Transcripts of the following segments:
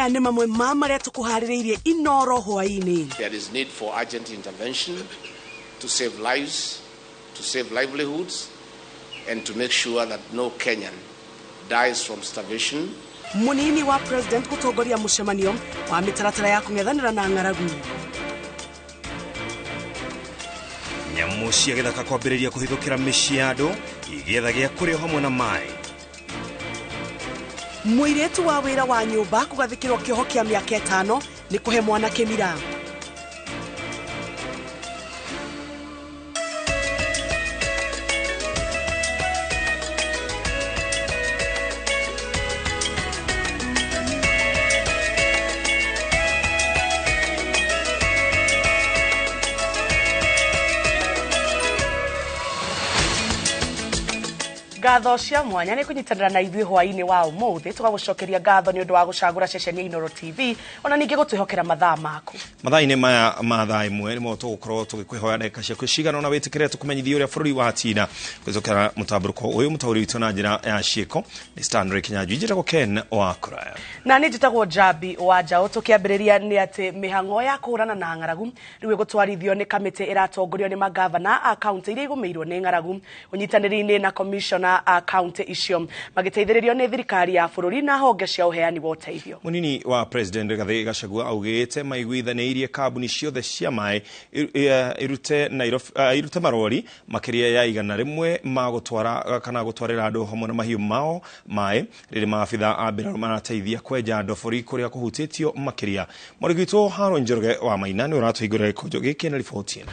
maya nĩ mamwe ma marĩa tũkũharĩrĩirie Inooro Hwaini. There is need for urgent intervention to save lives, to save livelihoods, and to make sure that no Kenyan dies from starvation. Munini wa president gũtongoria mũcemanio wa mĩtaratara ya kũng'ethanĩra na ng'aragu. Nyamũ cia gĩthaka kwambĩrĩria kũhithũkĩra mĩciĩ ya andũ igĩetha gĩa kũrĩa hamwe na maĩ. Mũirĩtu wa wĩra wa nyũmba kũgathĩkĩrwo kĩoho kĩa mĩaka 5 nĩ kũhe mwanake mira. Ngatho cia mwanya nĩ kũnyitanĩra na ithuĩ hwainĩ wa ũmũthĩ tũgagũcokeria ngatho nĩ ũndũ wa gũcagũra ceceni ya Inooro TV ona ningĩ gũtwĩhokera mathaa maku. Mathaa-inĩ maya mathaa imwe nĩmo tũgũkorwo tũgĩkwĩhoya ndagĩka ciaku cigana na wĩtĩkĩre tũkũmenyithie ũrĩa bũrũri wa China gwĩcokera mũtambũrũko ũyũ mũtaũri witũ na njĩra ya ciĩko nĩ Stanley Kinyanjui njĩtagwo Ken Wakuraya. Na nĩ njĩtagwo Njambi Njau. Tũkĩambĩrĩria nĩ atĩ mĩhang'o ya kũhũrana na ng'aragu rĩu ĩgũtwarithio nĩ kamĩtĩ ĩratongorio nĩ magavana a kaunti iria igũmĩirwo nĩ ng'aragu ũnyitanĩri-inĩ na commissioner a kaunti icio magĩteithĩrĩrio nĩ thirikari ya bũrũri na honge cia ũheani wa ũteithio. Munini wa president Rigathi Gachagua augĩte maiguithanĩirie kambuni ciothe cia maĩ irute marori makĩria ya 100 ma gũtwara kana gũtwarĩra andũ hamwe na mahiũ mao maĩ rĩrĩ maabitha a mbirarũ marateithia kwenja ndobori kũrĩa kũhutĩtio makĩria. Mũrigitwo Haron Njoroge wa Maina nĩ ũratũhingũrĩra gĩkũnjo gĩkĩ na riboti ĩno.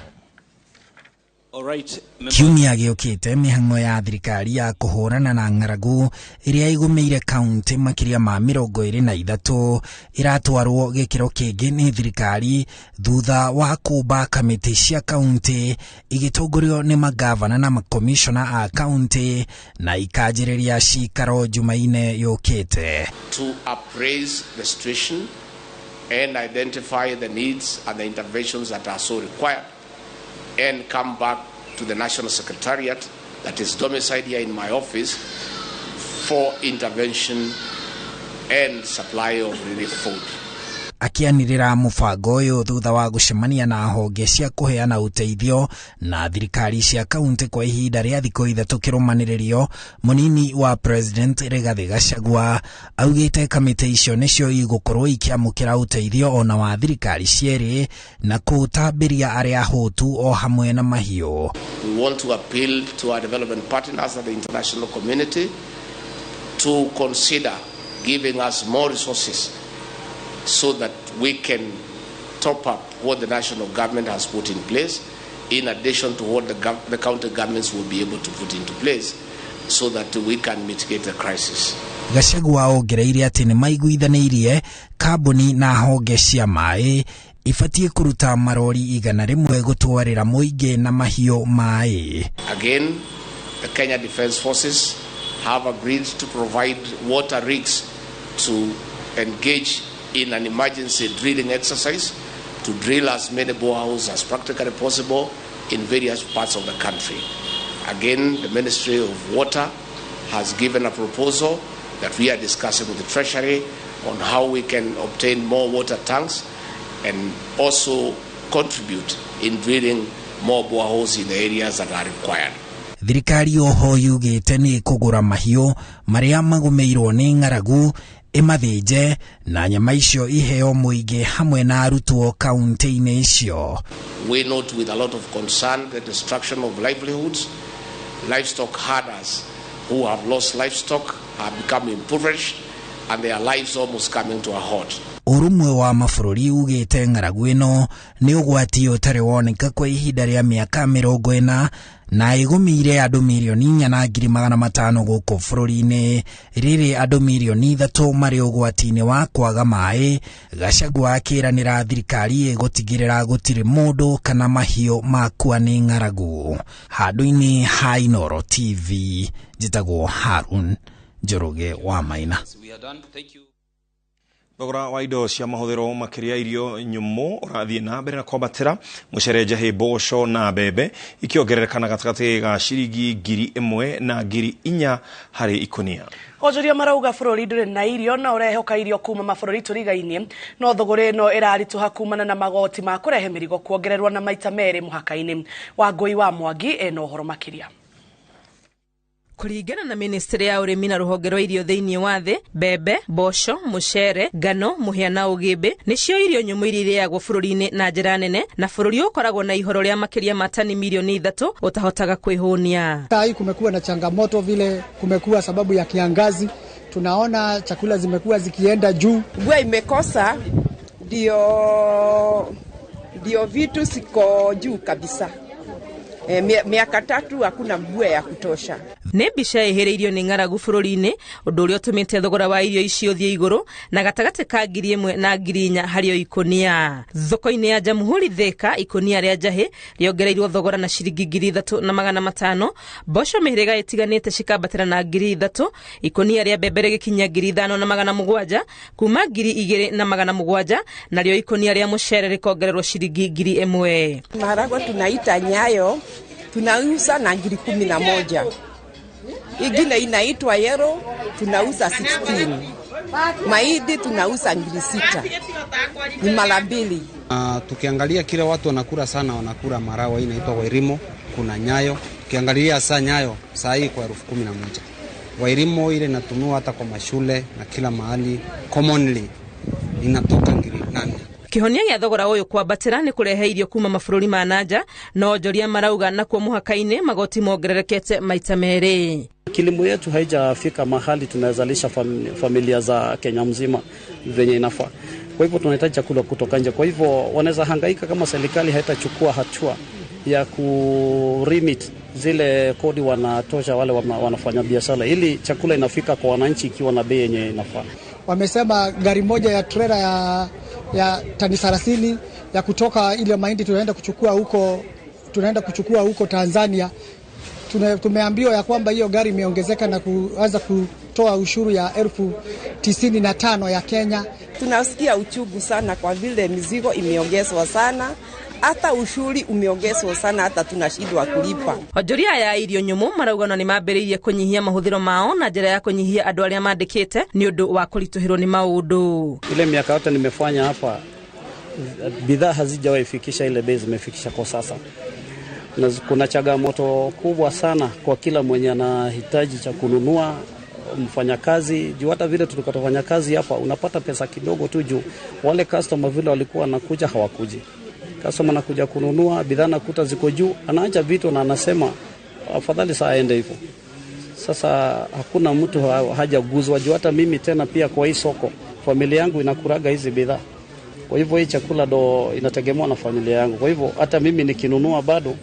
Kiumia gĩũkĩte mĩhang'o ya thirikari ya kũhũrana na ng'aragu ĩrĩa igũmĩire kaunti makĩria ma 23 iratwarwo gĩkĩro kĩngĩ nĩ thirikari thutha wa kũmba kamĩtĩ cia kaunti igĩtongorio nĩ magavana na makomishona a kaunti na ikanjĩrĩria cikaro Jumaine yũkĩte. To appraise the situation and identify the needs and the interventions that are so required, and come back to the National Secretariat that is domiciled here in my office for intervention and supply of relief food. Akianĩrĩra mũbango ũyũ thutha wa gũcemania na honge cia kũheana ũteithio na thirikari cia kaunti kwa ihinda rĩa thikũ 3 kĩrũmanĩrĩrio, mũnini wa president Rigathi Gachagua augĩte kamĩtĩ icio nĩcio igũkorwo ikĩamũkĩra ũteithio ona wa thirikari cierĩ na kũtambĩria arĩa hũtu o hamwe na mahiũ. We want to appeal to our development partners and the international community to consider giving us more resources so that we can top up what the national government has put in place, in addition to what the county governments will be able to put into place, so that we can mitigate the crisis. Gachagua ongereire atĩ nĩ maiguithanĩirie kambuni na honge cia maĩ ibatie kũruta marori 100 gũtwarĩra mũingĩ na mahiũ maĩ. Again, the Kenya Defence Forces have agreed to provide water rigs to engage in an emergency drilling exercise to drill as many boreholes as practically possible in various parts of the country. Again, the Ministry of Water has given a proposal that we are discussing with the Treasury on how we can obtain more water tanks and also contribute in drilling more boreholes in the areas that are required. Thirikari oho yugĩte nĩ kũgũra mahiũ marĩa magũmĩirwo nĩ ng'aragu imathĩnje na nyama icio iheo mũingĩ hamwe na arutwo kaunti-inĩ icio. We note with a lot of concern the destruction of livelihoods. Livestock herders who have lost livestock have become impoverished and their lives almost coming to a halt. Ũrũmwe wa mabũrũri ugĩte ng'aragu ĩno nĩ ũgwati ũtarĩ woneka kwa ihinda rĩa mĩaka 40 na igũmĩire andũ milioni 4,500 gũkũ bũrũri-inĩ rĩrĩ andũ milioni 3 marĩ ũgwati-inĩ wa kwaga maĩ. Gachagua akĩranĩra thirikari ĩgũtigĩrĩra gũtirĩ mũndũ kana mahiũ makua nĩ ng'aragu. Handũ-inĩ ha Inooro TV njĩtagwo Haron Njoroge wa Maina. Thogora wa indo cia mahuthiro makiria irio nyumu urathie na mbere na kwambatira mucere njahi mboco na mbembe ikiongererekana gatagati ga ciringi 1,000 na 4,000 hari ikonia. Onjoria marauga bururi nduri na irio na urehoka irio kuma mabururi turigainie no thogora ino irarituha kumana na magoti ma kurehe mirigo kuongererwa na maita meri muhakaini. Wangui wa Mwangi eno horo makiria. Kuringana na ministry ya urimi na ruhonge rwa irio thiini wa thi, mbembe, mboco, mucere, ngano, muhia na ugimbi nicio irio nyumu iria iriagwo bururi-ini na njira nene, na bururi ukoragwo na ihoro ria makiria ma tani milioni 3 utahotaga kwihunia. Hii kumekuwa na changamoto vile kumekuwa sababu ya kiangazi, tunaona chakula zimekuwa zikienda juu. Mvua imekosa ndio vitu siko juu kabisa. Miaka 3 hakuna mvua ya kutosha. Nĩ mbica ĩhĩrĩirio nĩ ng'aragu bũrũri-inĩ, ũndũ ũrĩa ũtũmĩte thogora wa irio icio ũthiĩ igũrũ na gatagatĩ ka 1,000 na 4,000 harĩ o ikonia. Thoko-inĩ ya Jamhuri Thika, ikonia rĩa njahĩ rĩongereirwo thogora na ciringi 3,500, mboco mĩhĩrĩga ĩtiganĩte cikambatĩra na 3,000, ikonia rĩa mbembe rĩgĩkinya 5,700 kuma 2,700, narĩo ikonia rĩa mucere rĩkongererwo ciringi 1,000. Maharagwe tunaita Nyayo tunauza na 11,000. Ingine inaitwa Yero tunauza 16. Mahindi tunauza 6,000. Ni mara mbili. Tukiangalia kile watu wanakula sana, wanakula marawa inaitwa Wairimo, kuna Nyayo. Tukiangalia saa Nyayo saa hii kwa 11,000. Wairimo ile inatumiwa hata kwa mashule na kila mahali, commonly inatoka 8,000. Kihonia gĩa thogora ũyũ kwambatĩra nĩ kũrehe irio kuma mabũrũri ma nanja, no onjoria marauga nakuo muhaka-inĩ magoti mongererekete maita meri. Kilimo yetu haijafika mahali tunazalisha familia za Kenya mzima venye inafaa. Kwa hivyo tunahitaji chakula kutoka nje. Kwa hivyo wanaweza hangaika kama serikali haitachukua hatua ya kurimit zile kodi wanatosha wale wanafanya biashara, ili chakula inafika kwa wananchi ikiwa na bei yenye inafaa. Wamesema gari moja ya trailer ya tani 30 ya kutoka ile mahindi tunaenda kuchukua huko Tanzania. Tumeambiwa ya kwamba hiyo gari imeongezeka na kuanza kutoa ushuru ya 95,000 ya Kenya. Tunasikia uchungu sana kwa vile mizigo imeongezwa sana, hata ushuru umeongezwa sana, hata tunashindwa kulipa. Onjoria ya irio nyumu marauga no nimambĩrĩirie kunyihia mahuthiro mao na njĩra ya kunyihia andũ arĩa mandĩkĩte nĩ ũndũ wa kũritũhĩrwo nĩ maũndũ. Ile miaka yote nimefanya hapa, bidhaa hazijawahi fikisha ile bei zimefikisha kwa sasa. Na kuna changamoto kubwa sana kwa kila mwenye anahitaji cha kununua, mfanyakazi. Juu hata vile tulikotofanya kazi hapa unapata pesa kidogo tu, juu wale customer vile walikuwa wanakuja hawakuji. Customer anakuja kununua bidhaa nakuta ziko juu, anaacha vitu na anasema afadhali saa aende hivyo. Sasa hakuna mtu hajaguzwa, juu hata mimi tena pia kwa hii soko familia yangu inakuraga hizi bidhaa. Kwa hivyo hii chakula ndo inategemewa na familia yangu. Kwa hivyo hata mimi nikinunua bado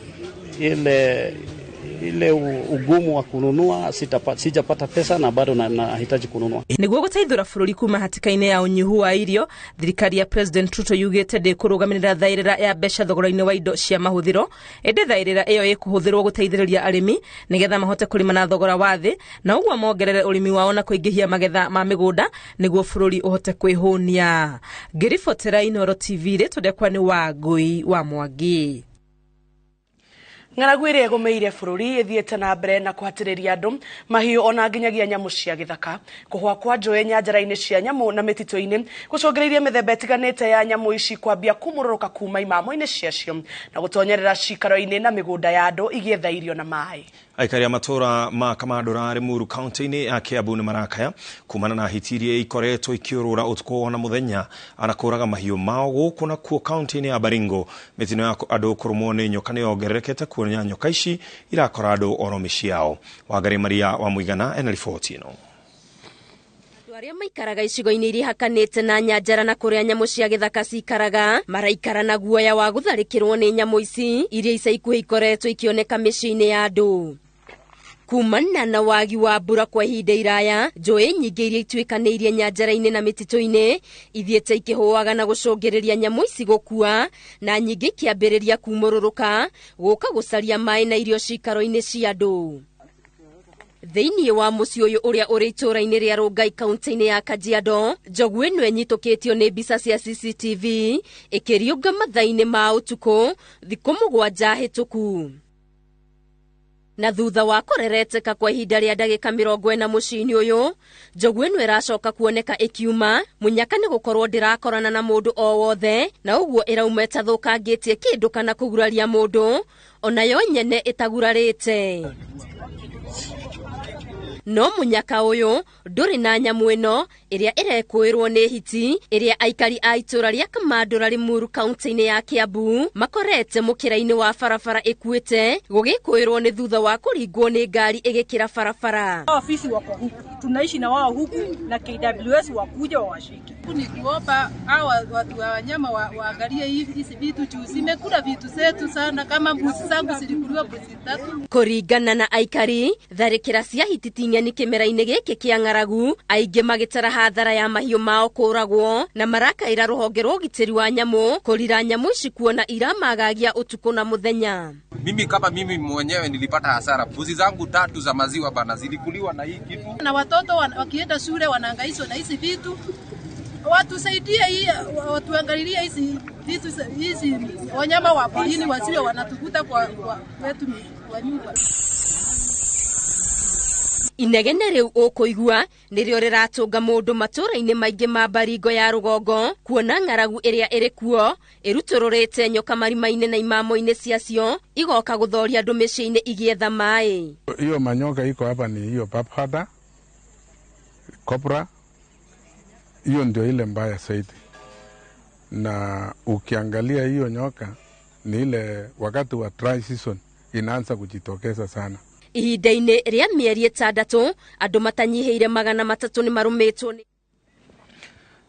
ile ugumu wa kununua sijapata pesa na bado nahitaji kununua. Niguo guteithura bururi kuma hatikaine ya unyihu wa irio, thirikari ya President Ruto yugite ndikurugamirira thairira ya mbeca thogora-ini wa indo cia mahuthiro, ende thairira iyo ikuhuthirwo guteithiriria arimi nigetha mahote kurima na thogora wa thi, na uguo mongerere urimi wao na kuingihia magetha ma migunda niguo bururi uhote kwihunia. Ngiribotera Inooro TV ritondekwa ni Wangui wa Mwangi. Ng'aragu ĩrĩa ĩgũmĩire bũrũri ĩthiĩte na mbere na kũhatĩrĩria andũ, mahiũ ona nginyagia nyamũ cia gĩthaka. Kũhwa kwa njũĩ nyanjara-inĩ cia nyamũ na mĩtitũ-inĩ gũcũngĩrĩirie mĩthemba ĩtiganĩte ya nyamũ ici kwambia kumũrũrũka kuma imamo-inĩ ciacio na gũtonyerera cikaro-inĩ na mĩgũnda ya andũ igĩetha irio na maĩ. Aikari a matũra ma Kamandũra Limuru kaunti-inĩ ya Kiambu nĩ marakaya kumana na hiti iria ikoretwo ikiũrũra ũtukũ na mũthenya na kũraga mahiũ mao gũkũ nakuo kaunti-inĩ ya Baringo. Mĩtino ya andũ kũrũmwo nĩ nyoka nĩyongererekete kuona nyoka ici irakora andũ oro mĩciĩ yao. Wangari Maria wa Mũigana ena riboti ĩno. Arĩa maikaraga icigo-inĩ iria hakanĩte na nyanjara na kũrĩa nyamũ cia gĩthaka cikaraga maraikara na guoya wa gũtharĩkĩrwo nĩ nyamũ ici iria ica ikuhĩ ikoretwo ikioneka mĩciĩ-inĩ ya andũ. Kumana na wagi wa mbura kwa ihinda iraya, njũĩ nyingĩ iria ituĩkanĩirie nyanjara-inĩ na mĩtitũ-inĩ ithiĩte ikĩhũaga na gũcũngĩrĩria nyamũ ici gũkua, na nyingĩ ikĩambĩrĩria kumũrũrũka gũka gũcaria maĩ na irio cikaro-inĩ cia andũ. Thiini wa muciĩ ũyũ ũrĩa ũrĩ itũũra-inĩ rĩa Rongai kaunti-inĩ ya Kajiado, njogu ĩno ĩnyitũkĩtio nĩ mbica cia CCTV ĩkĩriũnga mathaa-inĩ ma ũtukũ thikũ 7 hĩtũku. Na thutha wa kũrereteka kwa ihinda rĩa ndagĩka 40 mũciĩ-inĩ ũyũ, njogu ĩno ĩracoka kuoneka ĩkiuma mũnyaka nĩ gũkorwo ndĩrakorana na mũndũ o wothe, na ũguo ĩrauma ĩtathũkangĩtie kĩndũ kana kũguraria mũndũ, onayo nyene ĩtagurarĩte. No munyaka uyu nduri na nyamu ino iria irekũĩrwo nĩ hiti iria aikari a itũra rĩa Kamandũra Limuru kaunti-inĩ ya Kiambu makorete mũkĩra-inĩ wa barabara ĩkuĩte gũgĩkũĩrwo nĩ thutha wa kũringwo nĩ ngari ĩgĩkĩra barabara. Ofisi wako huku, tunaishi na wao huku na KWS wakuja wawashike. Ni kuomba hawa watu wa wanyama waangalie hizi vitu juu zimekula vitu zetu sana, kama mbuzi zangu zilikuliwa mbuzi 3. Kũringana na aikari, tharĩkĩra cia hititinyani kĩmera-inĩ gĩkĩ kĩa ng'aragu, aingĩ magĩtara hathara ya mahiũ mao kũragwo na marakaĩra rũhonge rwa ũgitĩri wa nyamũ kũrira nyamũ ici kuona iramagagia utuku na muthenya. Mimi mwenyewe nilipata hasara. Mbuzi zangu 3 za maziwa bana zilikuliwa na hii kitu. Na watoto wakienda shule wanahangaishwa na hizi vitu. Watusaidie hii, watuangalilie hizi vitu, hizi wanyama wa porini wasiwe wanatukuta kwa wetu kwa nyumba. Inegene riu ũkũigua nĩrĩo rĩratũnga mũndũ matũra-inĩ maingĩ ma Baringo ya rũgongo, kuona ng'aragu ĩrĩa ĩrĩ kuo ĩrutũrũrĩte nyoka marima-inĩ na imamo-inĩ ciacio igoka gũthoria andũ mĩciĩ-inĩ igĩetha maĩ. Hiyo manyoka iko hapa ni hiyo paphada, cobra, hiyo ndio ile mbaya zaidi. Na ukiangalia hiyo nyoka ni ile wakati wa dry season inaanza kujitokeza sana. Ihinda-inĩ rĩa mĩeri 6 andũ matanyihĩire 300 nĩ marũmĩtwo nĩ.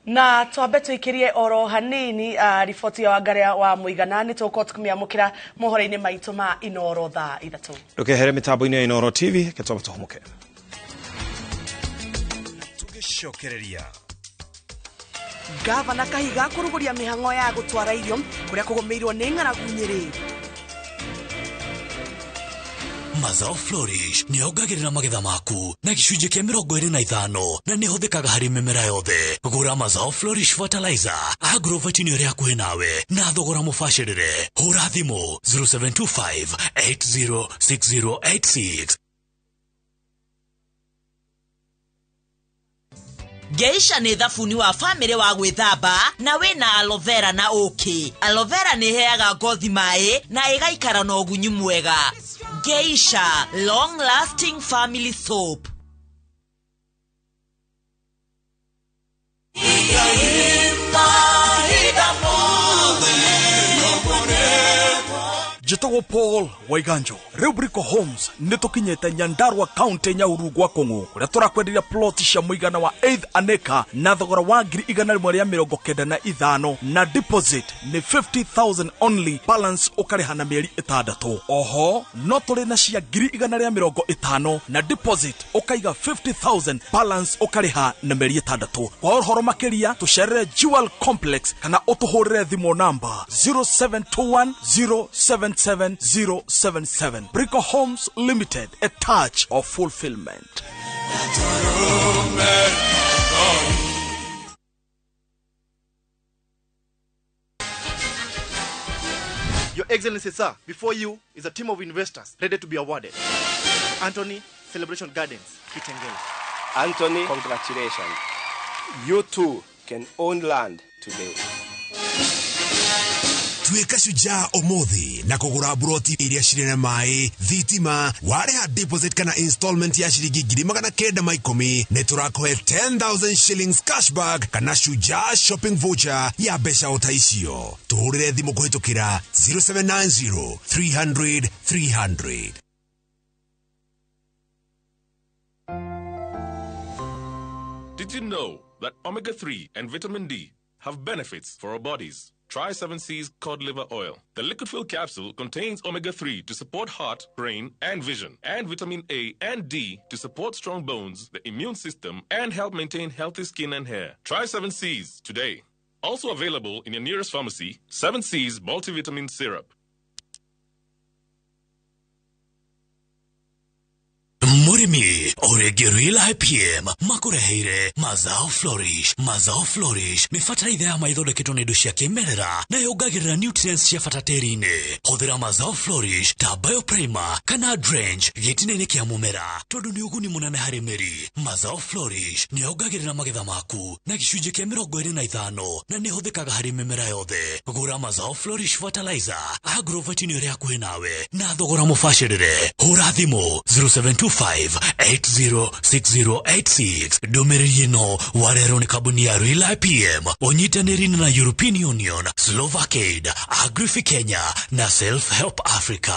Na twambe tũikĩrie oro hanini riboti ya Wakuraya wa mũigana nĩ tũgũkorwo tũkĩmĩamũkĩra mohoro-inĩ maitũ ma Inooro thaa 3. Ndũkehere mĩtambo-inĩ ya Inooro TV ketwamba tũhomoke. Tũgĩcokereria Gavana Kahiga kũrugũria mĩhang'o ya gũtwara irio kũrĩa kũgũmĩirwo nĩ ng'aragu Nyeri. Mazao Flourish nĩ ongagĩrĩra magetha maku na gĩcunjĩ kĩa 25 na nĩ hũthĩkaga harĩ mĩmera yothe. Gũra Mazao Flourish fertilizer agrovet nĩ ũrĩa hakuhĩ nawe na thogora mũbacĩrĩre. Hũra thimũ 0725 806086. Geisha nĩ thabuni wa family wa gwĩthamba na wĩna aloe vera na ũkĩ. Aloe vera nĩ heaga ngothi maĩ na ĩgaikara na ũgunyu mwega. Geisha long lasting family soap. Jitogo Paul Waiganjo Rubrico Homes nitukinyete Nyandarua County Nyahururu gwa Kong'o kuria turakwenderia plot cia muigana wa 8 aneka na thogora wa 195 na deposit ni 50,000 only, balance ukariha na mieri 6. Oho no turi na cia 150 na deposit ukaiga 50,000, balance ukariha na mieri 6. Kwa uhoro makiria tucerere Jewel Complex kana utuhurire thimo namba 0721077077. Brico Homes Limited, a touch of fulfillment. Your Excellency, sir, before you is a team of investors ready to be awarded. Anthony, Celebration Gardens, Kitengela. Anthony, congratulations. You too can own land today. Tuika shujaa omothi na kugura broti iria shirene mai thitima wareha deposit kana installment ya shilingi 910 ne turakohe 10,000 shillings cashback kana shujaa shopping voucher ya besha otaicio. Tuhurire thimu kuhitukira 0790 300 300. Did you know that omega-3 and vitamin D have benefits for our bodies? Try 7C's cod liver oil. The liquid fill capsule contains omega-3 to support heart, brain, and vision, and vitamin A and D to support strong bones, the immune system, and help maintain healthy skin and hair. Try 7C's today. Also available in your nearest pharmacy, 7C's multivitamin syrup. Murimi Murimi Oregirila IPM makureheire Mazao Flourish ni fatalaitha ya maithondeketwo nĩ indo cia kĩmerera na yongagĩrĩra nutrients cia bata tĩri-inĩ. Hũthĩra Mazao Flourish ta Bioprimer kana Drench gĩtina-inĩ kĩa mũmera tondũ nĩ ũguni mũnene harĩ mĩri. Mazao Flourish nĩ yongagĩrĩra magetha maku na gĩcunjĩ kĩa 25 na nĩ hũthĩkaga harĩ mĩmera yothe. Gũra Mazao Flourish fertilizer Agrovet-inĩ ĩrĩa hakuhĩ nawe na thogora mũbacĩrĩre. Hũra thimũ 0725806086. Ndũmĩrĩri ĩno warehwo nĩ kambuni ya Real IPM ũnyitanĩri na European Union, Slovakia, Agrifi Kenya na Self Help Africa.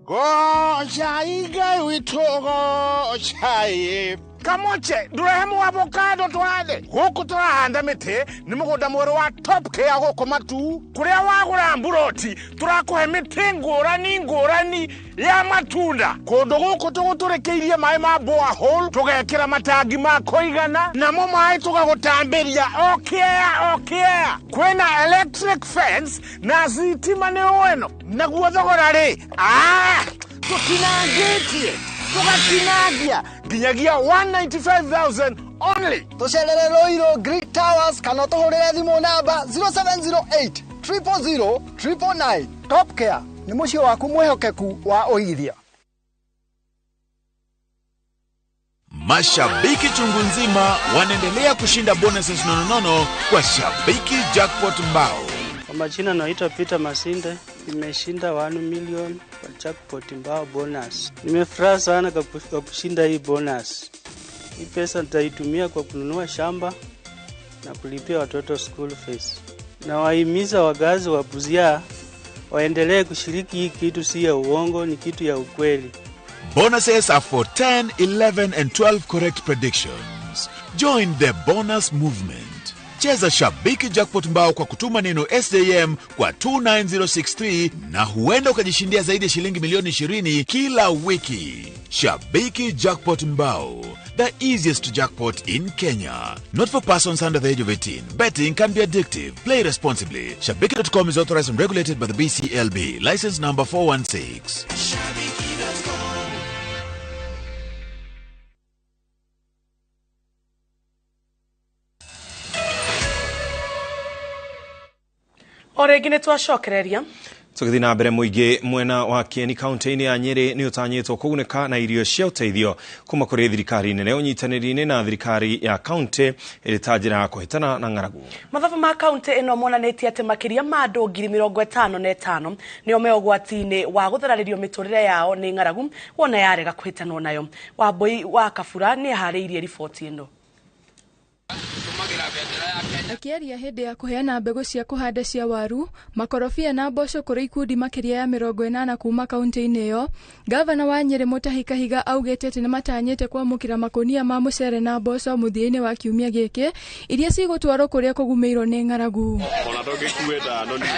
Gochai witogo chai kamoche durehemu avocado twade guku turahanda mite ni mugunda mwero wa top care guku matu kuria wagura mburoti turakuhe mite ngurani ya matunda kundu guku tuguturekeirie mai ma borehole tugekira matangi ma koigana namo mai tugagutambiria okay kwena electric fence na zitima ni weno naguo thogora ri tutinangitie tukatinagia ginyagia 195,000 only. Toshelele Loiro Greek Towers kana tohorere thimo namba 0708 000 999. Top Care ni mucio waku mwehokeku wa oithia. Mashabiki chungu nzima wanaendelea kushinda bonuses nonono kwa Shabiki Jackpot Mbao. Kwa majina naitwa Peter Masinde, nimeshinda 1 million kwa Jackpot Mbao bonus. Nimefurahi sana kwa kushinda hii bonus. Hii pesa nitaitumia kwa kununua shamba na kulipia watoto school fees. Na wahimiza wagazi wa Busia waendelee kushiriki hii kitu, si ya uongo, ni kitu ya ukweli. Bonuses are for 10, 11 and 12 correct predictions. Join the bonus movement. Cheza Shabiki Jackpot Mbao kwa kutuma neno SJM kwa 29063 na huenda ukajishindia zaidi ya shilingi milioni 20 kila wiki. Shabiki Jackpot Mbao, the easiest jackpot in Kenya. Not for persons under the age of 18. Betting can be addictive. Play responsibly. Shabiki.com is authorized and regulated by the BCLB. License number 416. Oregine twacokereria tugithi na mbere muingi mwena wa Kieni kaunti-inĩ ya Nyeri ni utanyitwo kugunĩka na irio cia ũteithio kuma kũrĩ thirikari nene ũnyitanĩri-inĩ na thirikari ya kaunti ĩrĩ ta njĩra ya kũhĩtana na ng'aragu. Mathabu ma kaunti ĩno monanĩtie atĩ makĩria ma andũ 55,000 nĩo me ũgwati-inĩ wa gũthararĩrio mĩtũrĩre yao nĩ ng'aragu wona yarega kũhĩtanwo nayo. Wambui wa Kabura nĩ aharĩirie riboti ĩno. Akiaria hĩndĩ ya kũheana mbegũ cia kũhanda cia waru, makorobia na mboco kũrĩ ikundi makĩria ya 80 kuma kaunti-inĩ ĩyo, gavana wa Nyeri Mutahi Kahiga augĩte atĩ nĩ matanyĩte kwamũkĩra makũnia ma mũcere na mboco mũthia-inĩ wa kiumia gĩkĩ iria cigũtwarwo kũrĩa kũgũmĩirwo nĩ ng'aragu.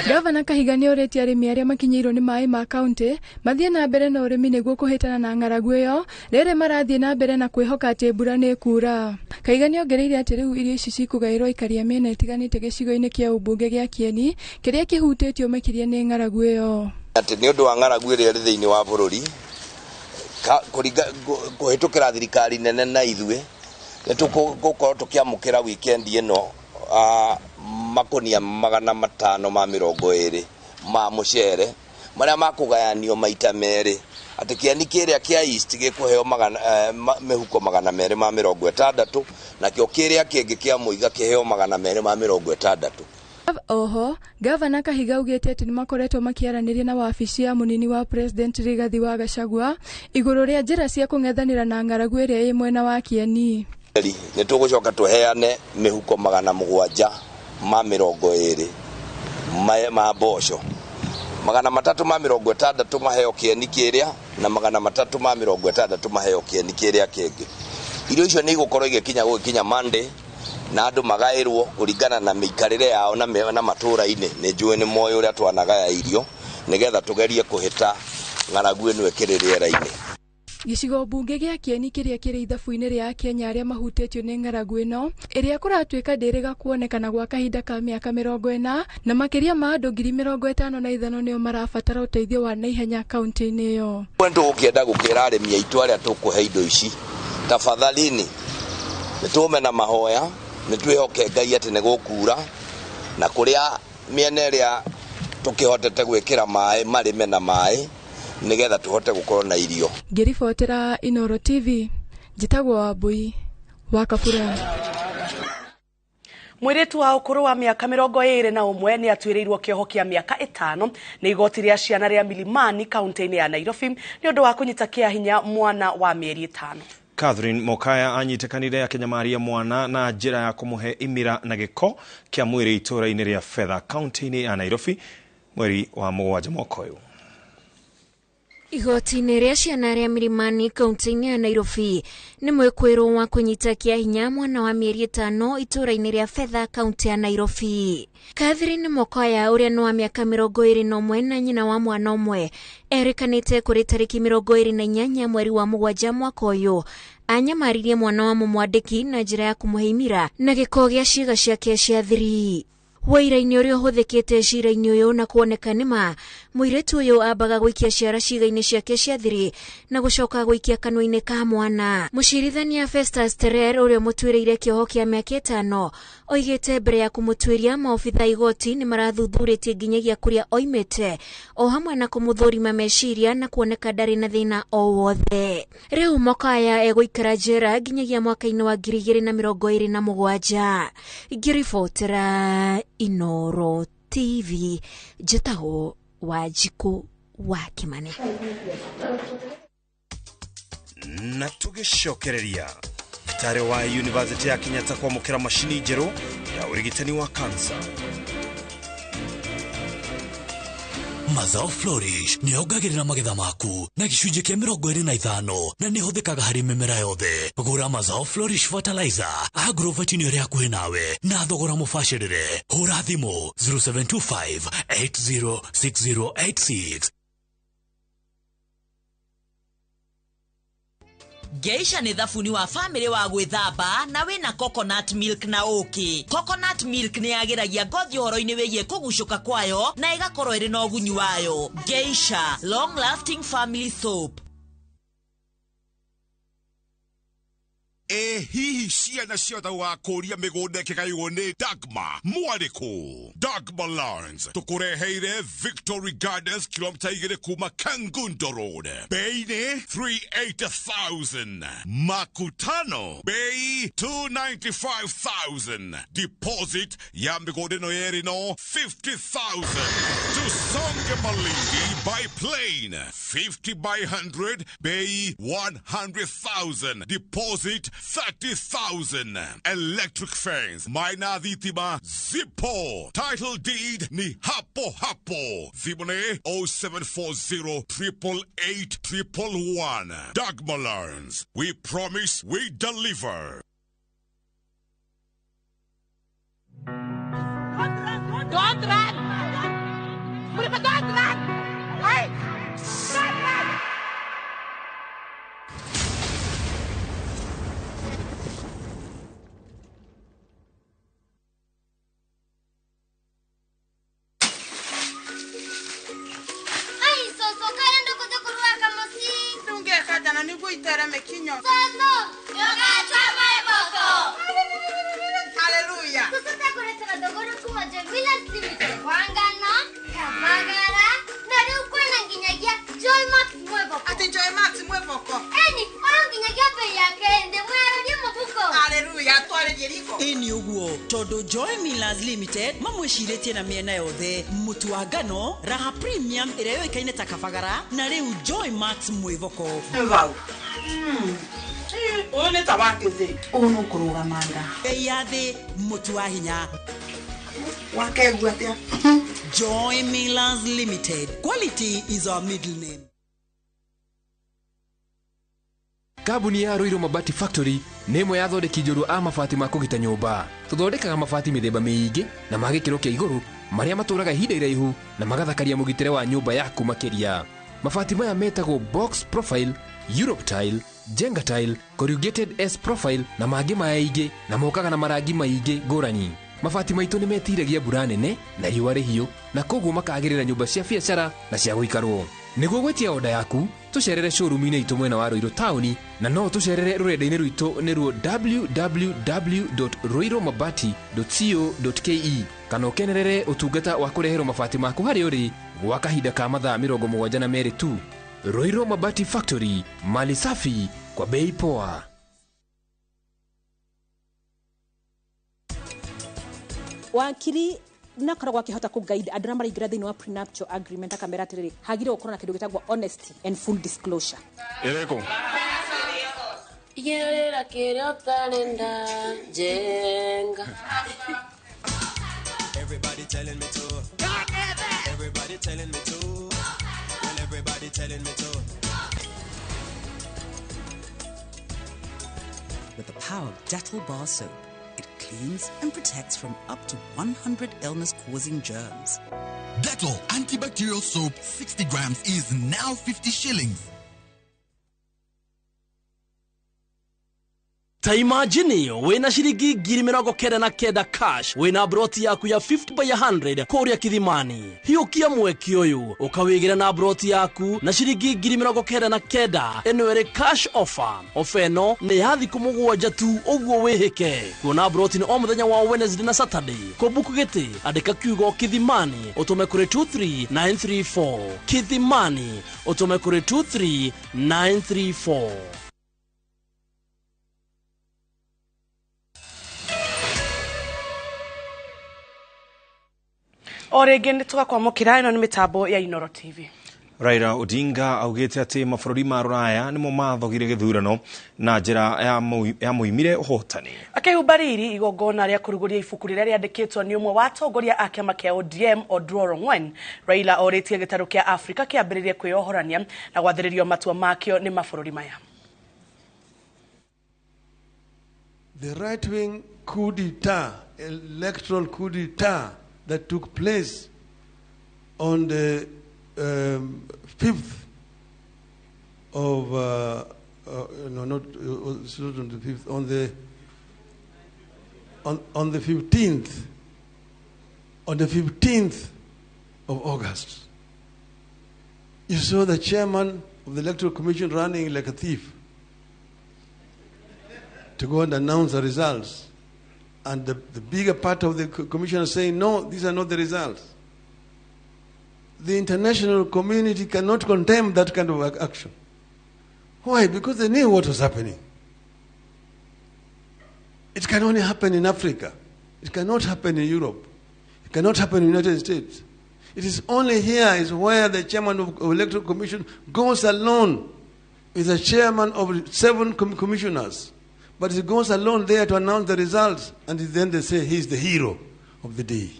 Gavana Kahiga nĩ orĩtie arĩmi arĩa makinyĩirwo nĩ maĩ ma kaunti mathiĩ na mbere na ũrĩmi nĩguo kũhĩtana na ng'aragu ĩyo rĩrĩ marathiĩ na mbere na kwĩhoka atĩ mbura nĩ kuura. Kahiga nĩ ongereire atĩ rĩu irio ici cikũgaĩrwo ikaria mĩena ĩtiganĩte gĩcigo-inĩ kĩa ũmbunge gĩa Kieni kĩrĩa kĩhutĩtio makĩria nĩ ng'aragu ĩyo. Atĩ nĩ ũndũ wa ng'aragu ĩrĩa ĩrĩ thĩinĩ wa bũrũri kũhĩtũkĩra thirikari nene na ithuĩ nĩ tũgũkorwo tũkĩamũkĩra weekend ĩno makũnia 520 ma mũcere marĩa makũgayanio maita merĩ. Atĩ Kieni kĩrĩa kĩa East gĩkũheo mĩhuko 260 na kĩo kĩrĩa kĩngĩ kĩa Mũiga kĩheo 260. Oho, gavana Kahiga augĩte atĩ nĩ makoretwo makĩaranĩria na wabici ya mũnini wa president Rigathi wa Gachagua igũrũ rĩa njĩra cia kũng'ethanĩra na ng'aragu ĩrĩa ĩ mwena wa Kieni. Nĩ tũgũcoka tũheane mĩhuko 720 ma mboco. 360 maheo Kieni kĩrĩa na 360 maheo Kieni kĩrĩa kĩngĩ. Irio icio nĩ igũkorwo igĩkinya Monday na andũ magaĩrwo kũringana na mĩikarĩre yao na matũũra-inĩ. Nĩ njũĩ nĩ moĩ ũrĩa twanagaya irio nĩgetha tũgerie kũhĩta ng'aragu ĩno ĩkĩrĩ rĩera-inĩ. Gicigo mbunge gĩa Kieni kĩrĩa kĩrĩ ithabu-inĩ rĩa Kenya arĩa mahutĩtio nĩ ng'aragu ĩno ĩrĩa kũratuĩka ndĩrĩga kuonekana gwa kahinda ka mĩaka 40 na makĩria ma andũ 55,000 nĩo marabatara ũteithio wa naihenya kaunti-inĩ ĩyo. Kwendo ũkĩenda gũkĩra arĩmi aitũ arĩa tũkũhe indo ici tafadhalini nĩtume na mahoya nĩtwĩhoke Ngai atĩ nĩgũkura na kũrĩa mĩena ĩrĩa tũkĩhotete gwĩkĩra maĩ marĩme na maĩ nigetha tuhote gukorwo na irio. Ngiribotera Inooro TV njitagwo Wambui Wakuraya. Mwiritu wa ukuru wa miaka 21 ni atuĩrĩirwo kĩoho kĩa miaka 5 nĩ igoti rĩa ciana rĩa Milimani kaunti-inĩ ya Nairobi nĩ ũndũ wa kũnyita kĩa hinya mwana wa mĩeri 5. Catherine Mokaya anyitekanire akinyamaria mwana na njĩra ya kũmũhe imira na gĩko kĩa mwĩrĩ itũũra-inĩ rĩa Fedha kaunti-inĩ ya Nairobi mweri wa 7 mwaka ũyũ. Igoti-inĩ rĩa ciana rĩa Milimani kaunti-inĩ ya Nairobi nĩ mwĩkũĩrwo wa kũnyita kĩa hinya mwana wa mĩeri 5 itũũra-inĩ rĩa Fedha kaunti ya Nairobi. Catherine Mokaya ũrĩa nĩ wa mĩaka 21 na nyina wa mwana ũmwe erĩkanĩte kũrĩ tarĩki 28 mweri wa 7 mwaka ũyũ anyamaririe mwana wa mũmwandĩki na njĩra ya kũmũhe imira na gĩko gĩa ciĩga ciake cia thiri. Waira-inĩ ũrĩa ũhũthĩkĩte cira-inĩ ũyũ na kuoneka nĩma mũirĩtu ũyũ ambaga gũikia ciara ciĩga-inĩ ciake cia thiri na gũcoka gũikia kanua-inĩ ka mwana. Mũcirithania Festus Terer ũrĩa mũtuĩrĩire kĩoho kĩa mĩaka 5 oigĩte mbere ya kũmũtuĩria maobitha igoti nĩ marathuthurĩtie nginyagia kũrĩa oimĩte o hamwe na kũmũthũrima meciria na kuoneka ndarĩ na thĩna o wothe. Rĩu Mokaya egũikara njera nginyagia mwaka-inĩ wa 2027. Ngiribotera Inooro TV njĩtagwo Wanjikũ wa Kimani. Na tũgĩcokereria thibitarĩ wa University ya Kenyatta kwamũkĩra macini njerũ ya ũrigitani wa kansa. Mazao Flourish nĩ yongagĩrĩra magetha maku na gĩcunjĩ kĩa 25 na nĩ hũthĩkaga harĩ mĩmera yothe. Gũra Mazao Flourish fertilizer agrovet-inĩ ĩrĩa hakuhĩ nawe na thogora mũbacĩrĩre. Hũra thimũ 0725 806086. Geisha nĩ thabuni wa family wa gwĩthamba na wĩna coconut milk na ũkĩ. Coconut milk nĩ yagĩragia ngothi ũhoro-inĩ wĩgiĩ kũgucũka kwayo na ĩgakorwo ĩrĩ na ũgunyi wayo. Geisha long lasting family soap. Hihi ciana ciothe wakũria mĩgũnda ĩkĩgaywo nĩ Dagma mwarĩkũ. Dagma Lawrence tũkũreheire Victory Gardens kilomita 2 kuma Kangundo Road. Bei nĩ 380,000. Makutano bei 295,000. Deposit ya mĩgũnda ĩno yerĩ no 50,000. Tusonge Malindi by plane 50 by 100 bei 100,000. Deposit 30,000. Electric fence Maina Dhitima Zippo. Title deed ni hapo hapo. Zibone 0740 888 111. Dagma Lawrence. We promise we deliver. Don't run! Don't run! Hey! Don't run! Hallelujah. Tusata kuletera dogoro kuwa Jovila Limited. Wangano, Kamagara, na leo kwenda nginyagia Joy Max Mwevoko. Ati Joy Max Mwevoko. Eni, oyo nginyagia bei yake ende mwero ni mubuko. Hallelujah, twale jeriko. Eni uguo, todo Joy Millers Limited, mamwĩcirĩtie na mĩena yothe, mũtu wa ngano, raha premium ĩrĩa yoĩkaine ta kabagara, na rĩu Joy Max Mwevoko. Vau. One tabakeze. Ono kurugamanga. Bei ya thĩ, mũtu wa hinya. Wakegwa atia. Joy Millers Limited. Quality is our middle name. Kambuni ya Ruiru Mabati Factory nĩ ĩmwe ya athondeki njorua a mabati ma kũgita nyũmba. Tũthondekaga mabati mĩthemba mĩingĩ na ma gĩkĩro kĩa igũrũ marĩa matũraga ihinda iraihu na magathakaria mũgitĩre wa nyũmba yaku makĩria. mabati maya metagwo box profile, Europe tile, Jenga tile, corrugated S profile na mangĩ maingĩ na mokaga na marangi maingĩ ngũrani. Mabati maitũ nĩ metiragia mbura nene na riũa rĩhiũ na koguo makagĩrĩra nyũmba cia biacara na cia gũikarwo. Nĩguo gwetia oda yaku, tũcerere showroom-inĩ itũ mwena wa Ruiru taũni na no tũcerere rũrenda-inĩ rwitũ nĩruo www.ruiromabati.co.ke kana ũkenerere ũtungata wa kũreherwo mabati maku harĩ ũrĩ gwa kahinda ka mathaa 72 tu. Ruiro Mabati Factory, mali safi kwa bei poa. Wakiri nakoragwo akihota ku guide andũ arĩa maraingĩra thĩinĩ wa prenuptial agreement akamera atĩrĩrĩ hagire gũkorwo na kĩndũ gĩtagwo honesty and full disclosure. Ereko igĩrĩra kĩrĩa ũtarenda jenga. Everybody telling me to. Everybody telling me to. Well, everybody telling me to. With the power of Dettol bar soap, it cleans and protects from up to 100 illness-causing germs. Dettol antibacterial soap 60 grams is now 50 shillings. Ta imagine wena shilingi 99 cash wena broti yaku ya 50 by 100 kuria Kithimani. Hiyo kia mweki uyu ukawigira na broti yaku na shilingi 99 enwere cash offer. Ofeno ne yathi kumugwanja tu ogwo wihike. Kuona broti ni omuthenya wa Wednesday na Saturday. Kubuku gete andika kiugo Kithimani utume kuri 23934. Kithimani utume kuri 23934. Orege nitugakwamukira ino ni mitambo ya Inooro TV. Raila Odinga augite ati mabũrũri ma Rũraya nimo mathogire gĩthurano na njĩra ya muimire ũhotani. Akĩhumba riri igongona rĩa kũrugũria ibuku rĩrĩa rĩandĩkĩtwo nĩ ũmwe wa atongoria a kĩama kĩa ODM Inooro Hwaini, Raila orĩtie gĩtarũ kĩa Afrika kĩambĩrĩrie kwĩyohorania na gwathĩrĩrio matua makĩo nĩ mabũrũri maya. The right-wing coup d'etat, electoral coup d'etat that took place on the 5th of no, not on the 5th, on the 15th of August. You saw the chairman of the Electoral Commission running like a thief to go and announce the results. And the bigger part of the commission saying, no, these are not the results. The international community cannot condemn that kind of action. Why? Because they knew what was happening. It can only happen in Africa. It cannot happen in Europe. It cannot happen in the United States. It is only here is where the chairman of Electoral Commission goes alone with the chairman of 7 commissioners. But he goes alone there to announce the results, and then they say he's the hero of the day.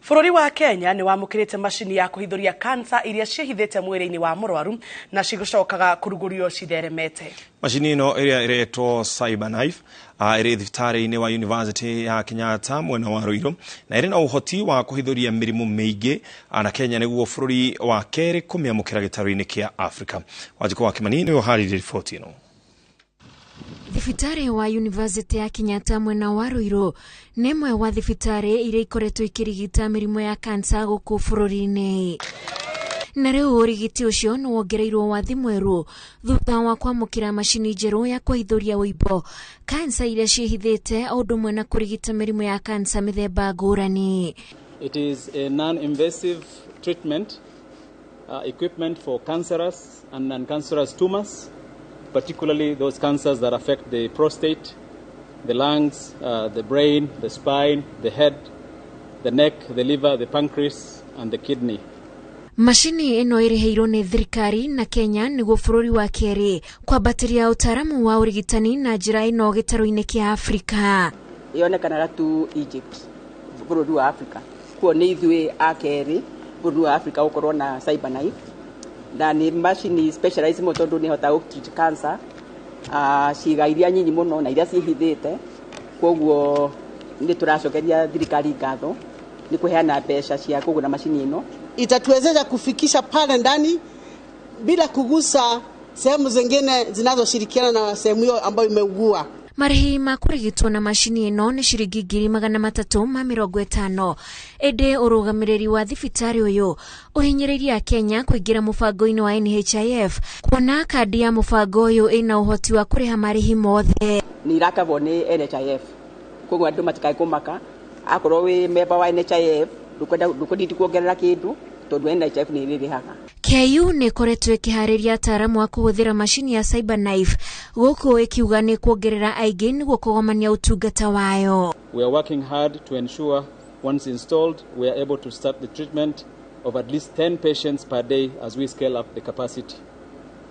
Bũrũri wa Kenya nĩ wamũkĩrĩte mashini ya kũhithũria kansa iria ciĩhithĩte mwĩrĩ-inĩ wa mũrwaru na cigũcokaga kũrugũrio citheremete. Mashini ĩno ĩrĩa ĩretwo CyberKnife ĩrĩ thibitarĩ-inĩ wa University ya Kenyatta mwena wa Ruiru na ĩrĩ na ũhoti wa kũhithũria mĩrimũ mĩingĩ na Kenya nĩguo bũrũri wa kerĩ kũmĩamũkĩra gĩtarũ-inĩ kĩa Africa. Wanjikũ wa Kimani nĩwe ũharĩrĩirie riboti ĩno. Thibitari wa University ya Kenyatta mwena wa Ruiru nĩ ĩmwe wa thibitari iria ikoretwo ikĩrigita mĩrimũ ya kansa gũkũ bũrũri-inĩ. Na rĩu ũrigiti ũcio nĩ wongereirwo wathi mwerũ thutha wa kwamũkĩra mashini njerũ ya kũhithũria ũimbo kansa iria ciĩhithĩte o ũndũ ũmwe na kũrigita mĩrimũ ya kansa mĩthemba ngũrani. It is a non-invasive treatment equipment for cancerous and non-cancerous tumors, particularly those cancers that affect the prostate, the lungs, the brain, the spine, the head, the neck, the liver, the pancreas, and the kidney. Mashini ĩno ĩrĩhĩirwo nĩ thirikari na Kenya nĩguo bũrũri wa kerĩ kwambatĩria ũtaaramu wa ũrigitani na njĩra ĩno gĩtarũ-inĩ kĩa Afrika. Yonekanaga tu Egypt, bũrũri wa Afrika. Kuo nĩ ithuĩ a kerĩ bũrũri wa Afrika gũkorwo na CyberKnife. Na nĩ machine specialized mo tondu ni hota treat cancer ciĩga iria nyinyi muno na iria ciĩhithĩte. Koguo nĩ tũracokeria thirikari ngatho nĩ kũheana mbeca cia kũgũra machine ĩno itatuwezesha kufikisha pale ndani bila kugusa sehemu zingine zinazoshirikiana na sehemu hiyo ambayo imeugua. Marĩhi ma kũrigitwo na macini ĩno nĩ ciringi 350. Ĩndĩ ũrũgamĩrĩri wa thibitarĩ ũyũ ũhinyĩrĩirie Kenya kũingĩra mũbango-inĩ wa NHIF kuona kandi ya mũbango ũyũ ĩna ũhoti wa kũrĩha marĩhi mothe. Nĩ irakagwo nĩ NHIF. Koguo andũ matikae kũmaka. Akorwo wĩ member wa NHIF, ndũkwenda kuongerera kĩndũ tondũ NHIF nĩ ĩrĩhaga. KU nĩ ĩkoretwo ĩkĩharĩria ataaramu a kũhũthĩra macini ya CyberKnife gũkũ ĩkiuga nĩ kuongerera aingĩ nĩguo kũgomania ũtungata wayo. We are working hard to ensure once installed we are able to start the treatment of at least 10 patients per day as we scale up the capacity.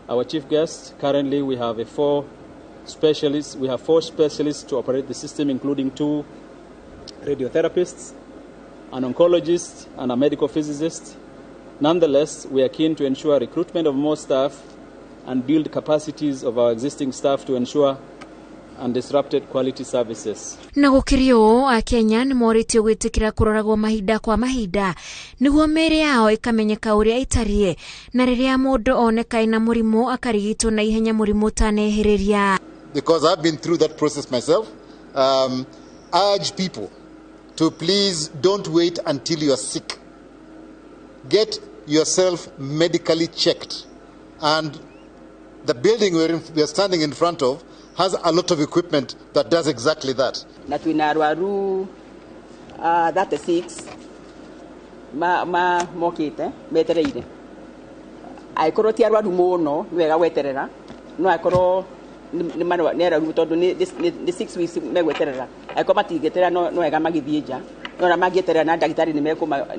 Our chief guest, currently we have 4 specialists to operate the system, including 2 radiotherapists, an oncologist and a medical physicist. Nonetheless, we are keen to ensure recruitment of more staff and build capacities of our existing staff to ensure undisrupted quality services. Na gũkĩrĩ ũũ, Akenya nĩ morĩtio gwĩtĩkĩra kũroragwo mahinda kwa mahinda nĩguo mĩĩrĩ yao ĩkamenyeka ũrĩa ĩtariĩ, na rĩrĩa mũndũ oneka ena mũrimũ akarigitwo na ihenya mũrimũ ũtanehĩrĩria. Because I've been through that process myself, urge people to please don't wait until you are sick. Get yourself medically checked. And the building we are standing in front of has a lot of equipment that does exactly that. Na twina arwaru 36 mokite metereire. Aikorwo ti arwaru muno ni wega gweterera. No aikorwo ni arwaru tondu ni 6 weeks megweterera. Aikorwo matigeterera no wega magithie nja. No na magieterera na ndagitari ni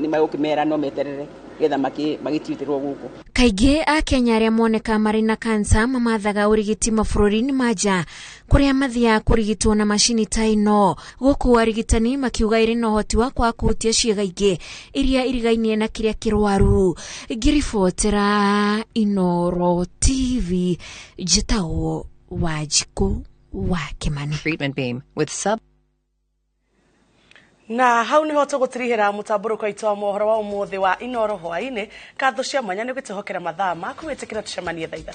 megukimera no meterere getha magitwitirwo guku. Kaingĩ Akenya arĩa moneka marĩ na kansa mamathaga ũrigiti mabũrũri-inĩ ma nja kũrĩa mathiaga kũrigitwo na macini ta ĩno. Gũkũ arigitani makiuga irĩ na ũhoti wa kũhutia ciĩga ingĩ iria irigainie na kĩrĩa kĩrwaru. Ngĩribotera Inooro TV, njĩtagwo Wanjikũ wa Kimani. Treatment beam with sub. Na hau niho tũgũtirihĩra mũtambũrũko witũ wa mohoro wa ũmũthĩ wa Inooro Hwaini. Katho cia mwanya nĩ gwĩtĩhokera mathaa maku wĩtĩkĩra tũcemanie thaa 3.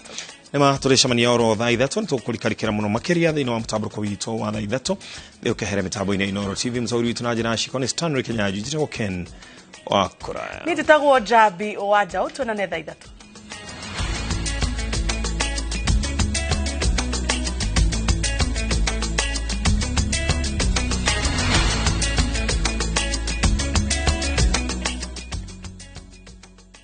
Nĩma tũrĩcemania oro thaa 3 nĩtũkũrikarĩkĩra mũno makĩria thĩinĩ wa mũtambũrũko witũ wa thaa 3 ũkehere mĩtambo-inĩ ya Inooro TV. Mũcauri witũ na njĩra ciko nĩ Stanley Kenyanjũ, njĩtagwo Ken Wakuraya. Nĩ njĩtagwo Njambi Njau, tuonane thaa 3.